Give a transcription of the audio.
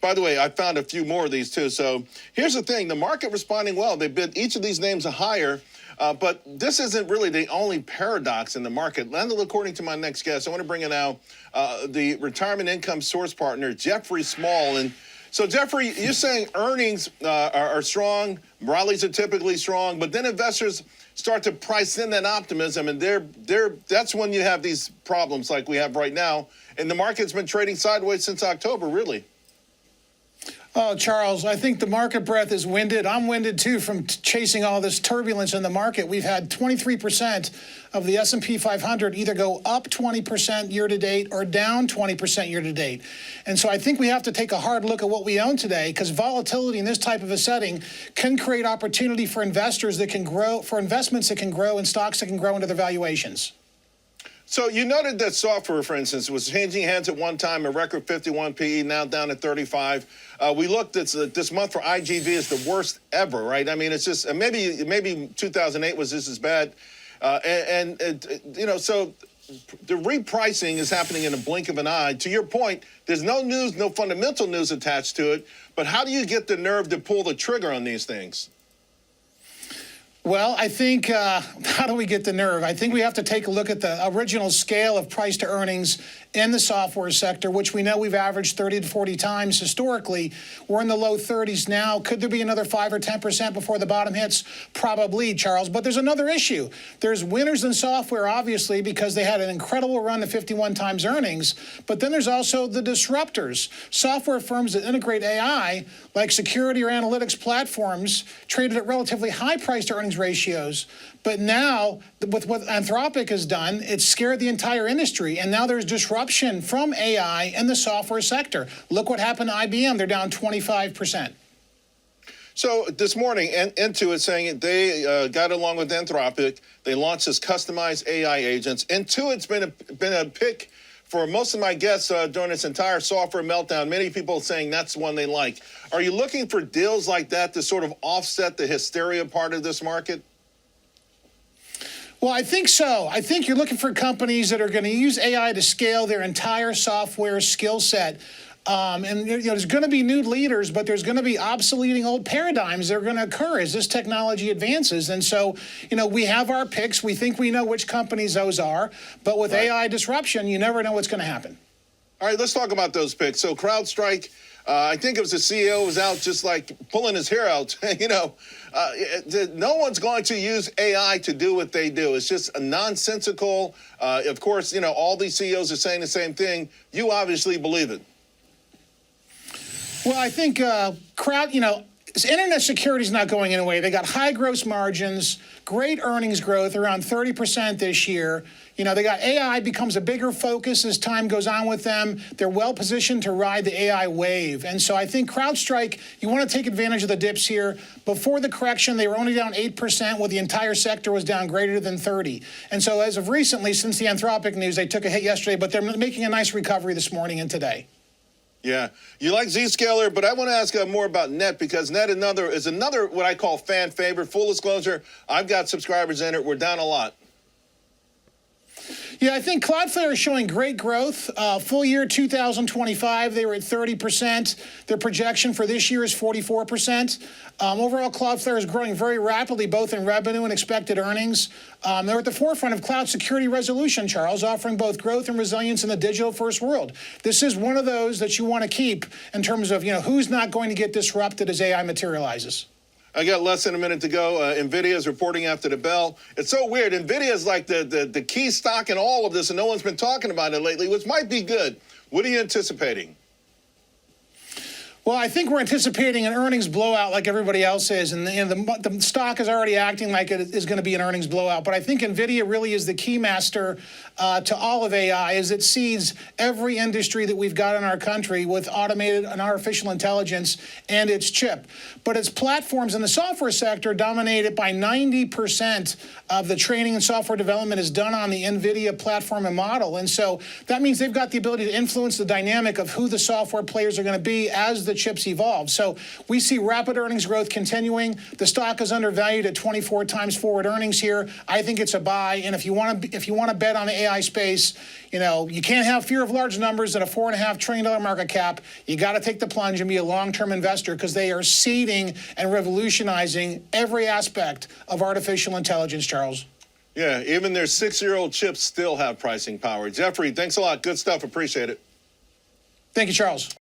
By the way, I found a few more of these too. So here's the thing. The market responding well. They bid each of these names higher. But this isn't really the only paradox in the market. And according to my next guest, I want to bring in now the retirement income source partner, Jeffrey Small. And so, Jeffrey, you're saying earnings are strong, rallies are typically strong, but then investors start to price in that optimism, and that's when you have these problems like we have right now. And the market's been trading sideways since October, really. Oh, Charles, I think the market breath is winded. I'm winded, too, from chasing all this turbulence in the market. We've had 23% of the S&P 500 either go up 20% year-to-date or down 20% year-to-date. And so I think we have to take a hard look at what we own today, because volatility in this type of a setting can create opportunity for investors that can grow, for investments that can grow and stocks that can grow into their valuations. So you noted that software, for instance, was changing hands at one time, a record 51 PE, now down at 35. We looked at this month for IGV is the worst ever, right? I mean, it's just maybe 2008 was just as bad. So the repricing is happening in a blink of an eye. To your point, there's no news, no fundamental news attached to it. But how do you get the nerve to pull the trigger on these things? Well, I think, how do we get the nerve? I think we have to take a look at the original scale of price to earnings in the software sector, which we know we've averaged 30 to 40 times historically. We're in the low 30s now. Could there be another 5 or 10% before the bottom hits? Probably, Charles. But there's another issue. There's winners in software, obviously, because they had an incredible run to 51 times earnings. But then there's also the disruptors. Software firms that integrate AI, like security or analytics platforms, traded at relatively high price to earnings ratios. But now, with what Anthropic has done, it's scared the entire industry. And now there's disruption from AI in the software sector. Look what happened to IBM. They're down 25%. So this morning, Intuit saying they got along with Anthropic. They launched this customized AI agents. Intuit's been a pick for most of my guests during this entire software meltdown. Many people saying that's the one they like. Are you looking for deals like that to sort of offset the hysteria part of this market? Well, I think so. I think you're looking for companies that are going to use AI to scale their entire software skill set. And there's going to be new leaders, but there's going to be obsoleting old paradigms that are going to occur as this technology advances. And so, we have our picks. We think we know which companies those are. But with AI disruption, you never know what's going to happen. All right, let's talk about those picks. So CrowdStrike, I think it was the CEO was out just like pulling his hair out. No one's going to use AI to do what they do. It's just nonsensical. Of course, all these CEOs are saying the same thing. You obviously believe it. Well, I think internet security is not going anyway. They got high gross margins, great earnings growth, around 30% this year. They got AI becomes a bigger focus as time goes on with them. They're well positioned to ride the AI wave. And so I think CrowdStrike, you want to take advantage of the dips here. Before the correction, they were only down 8%, while the entire sector was down greater than 30. And so as of recently, since the Anthropic news, they took a hit yesterday, but they're making a nice recovery this morning and today. Yeah, you like Zscaler, but I want to ask more about Net, because Net is another what I call fan favorite. Full disclosure, I've got subscribers in it. We're down a lot. Yeah, I think Cloudflare is showing great growth. Full year 2025, they were at 30%. Their projection for this year is 44%. Overall, Cloudflare is growing very rapidly, both in revenue and expected earnings. They're at the forefront of cloud security resolution, Charles, offering both growth and resilience in the digital-first world. This is one of those that you want to keep in terms of, who's not going to get disrupted as AI materializes. I got less than a minute to go. Nvidia is reporting after the bell. It's so weird. Nvidia is like the key stock in all of this, and no one's been talking about it lately, which might be good. What are you anticipating? Well, I think we're anticipating an earnings blowout like everybody else is, and the stock is already acting like it is going to be an earnings blowout. But I think Nvidia really is the key master to all of AI, as it seeds every industry that we've got in our country with automated and artificial intelligence and its chip. But its platforms in the software sector dominated by 90% of the training and software development is done on the Nvidia platform and model. And so that means they've got the ability to influence the dynamic of who the software players are going to be as the chips evolve. So we see rapid earnings growth continuing. The stock is undervalued at 24 times forward earnings here. I think it's a buy. And if you want to bet on the AI space, you can't have fear of large numbers at a $4.5 trillion market cap. You got to take the plunge and be a long-term investor because they are seeding and revolutionizing every aspect of artificial intelligence, Charles. Yeah, even their 6-year-old chips still have pricing power. Jeffrey, thanks a lot. Good stuff. Appreciate it. Thank you, Charles.